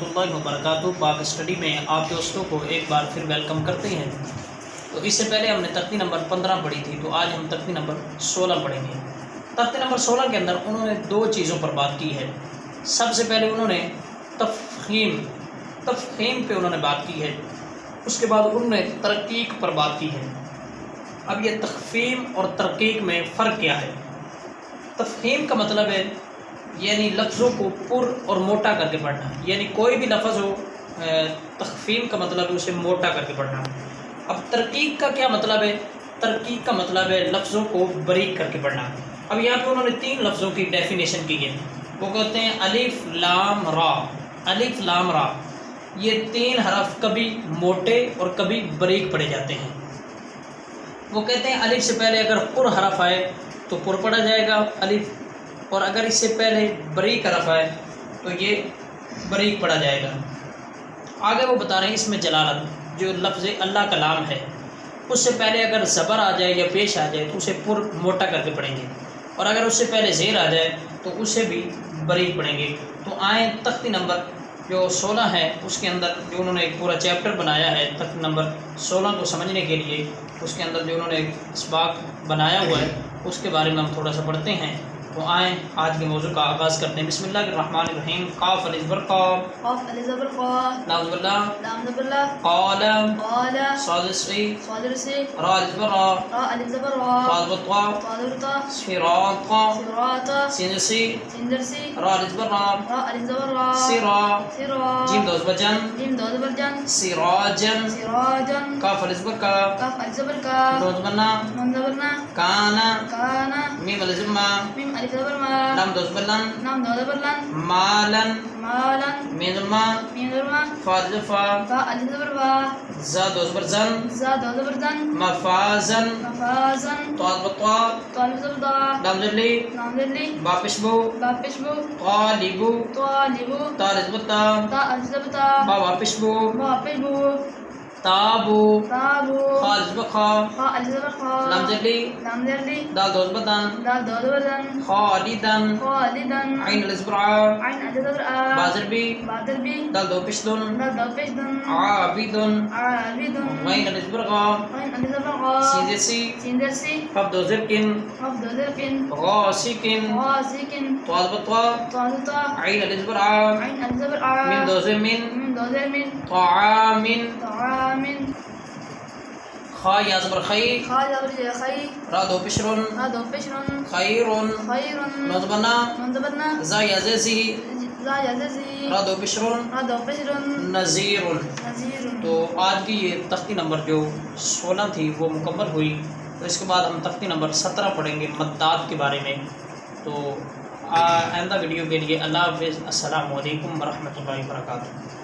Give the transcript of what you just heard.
اللہ وبرکاتہ۔ پاک اسٹڈی میں آپ دوستوں کو ایک بار پھر ویلکم کرتے ہیں۔ تو اس سے پہلے ہم نے تختی نمبر 15 پڑھی تھی، تو آج ہم تختی نمبر 16 پڑھیں گے۔ تختی نمبر 16 کے اندر انہوں نے دو چیزوں پر بات کی ہے۔ سب سے پہلے انہوں نے تفخیم پہ انہوں نے بات کی ہے، اس کے بعد انہوں نے ترقیق پر بات کی ہے۔ اب یہ تخفیم اور ترقیق میں فرق کیا ہے؟ تفخیم کا مطلب ہے یعنی لفظوں کو پر اور موٹا کر کے پڑھنا، یعنی کوئی بھی لفظ ہو، تخفیم کا مطلب ہے اسے موٹا کر کے پڑھنا۔ اب ترقیق کا کیا مطلب ہے؟ ترقیق کا مطلب ہے لفظوں کو باریک کر کے پڑھنا۔ اب یہاں پہ انہوں نے 3 لفظوں کی ڈیفینیشن کی ہے۔ وہ کہتے ہیں الف لام را۔ الف لام را یہ 3 حرف کبھی موٹے اور کبھی باریک پڑھے جاتے ہیں۔ وہ کہتے ہیں الف سے پہلے اگر پر حرف آئے تو پر پڑھا جائے گا الف، اور اگر اس سے پہلے باریک حرف آئے تو یہ باریک پڑھا جائے گا۔ آگے وہ بتا رہے ہیں اس میں جلالت جو لفظ اللہ کا نام ہے، اس سے پہلے اگر زبر آ جائے یا پیش آ جائے تو اسے پر موٹا کر کے پڑھیں گے، اور اگر اس سے پہلے زیر آ جائے تو اسے بھی باریک پڑھیں گے۔ تو آئیں تختی نمبر جو 16 ہے اس کے اندر جو انہوں نے ایک پورا چیپٹر بنایا ہے تختی نمبر 16 کو سمجھنے کے لیے، اس کے اندر جو انہوں نے ایک اسباق بنایا ہوا ہے اس کے بارے میں ہم تھوڑا سا پڑھتے ہیں۔ تو آئیں آج کے موضوع کا آغاز کرتے ہیں۔ بسم اللہ الرحمن الرحیم۔ قاف الف زبر قاف، قاف الف زبر قا، لام زبر لا، لام زبر لا، قال، قال، صاد سی، صاد رسی، را الف زبر را، را الف زبر را، طا زبر طا، طا زبر طا، صراط، صراط، سین سی، سین درسی، را الف زبر را، را الف زبر را، سرا، سرا، جیم دو زبر جن، جیم دو زبر جن، سراجن، سراجن، کاف الف زبر کا، کاف الف زبر کا، نون زبر نا، نون زبر نا، کانا، کانا، میم الف زبر ما، میم الف زبر ما، لام دو زبر لن، نام دو زبر لن، مالن، مالن، میم زبر ما، میم زبر ما، فا زبر فا، فا الف زبر فا، زا دو زبر زن، زا دو زبر زن، مفازن، مفازن، طا زبر طا، طا الف زبر طا، لام زبر لی، نام زبر لی، با پشبو، با پشبو، طالبو، طالبو، تا زبر تا، تا الف زبر تا، با پشبو، با پشبو، تابو، تابو، خا زبر خا، خا الف زبر خا، لام زبر لی، لام زبر لی، دال دو زبر دن، دال دو زبر دن، خالدن، خالدن، عین الف زبر ع، عین الف زبر آ، با زبر بی، با در بی، دال دو پشدن، دال دو پشدن، عابدن، عابدن، غین الف زبر غا، عین الف زبر غا، سین زبر سی، سین در سی، قاف دو زبر کن، قاف دو زبر کن، غاسکن، غاسکن، طا زبر طا، طا زبر طا، عین الف زبر ع، عین الف زبر آ، میم دو زبر من، میم دو زبر من، طعام، طعام، خا یا زبر خی، خا زبر خی، را دو پشرن، را دو پشرن، خیرن، خیرن، نون زبر نا، نون زبر نا، زا یا زی، زا یززی، را دو پشرن، را دو پشرن، نذیرن۔ نذیرن۔ تو آج کی یہ تختی نمبر جو 16 تھی وہ مکمل ہوئی۔ تو اس کے بعد ہم تختی نمبر 17 پڑھیں گے مدات کے بارے میں۔ تو آئندہ ویڈیو کے لیے اللہ حافظ، السلام علیکم ورحمۃ اللہ وبرکاتہ۔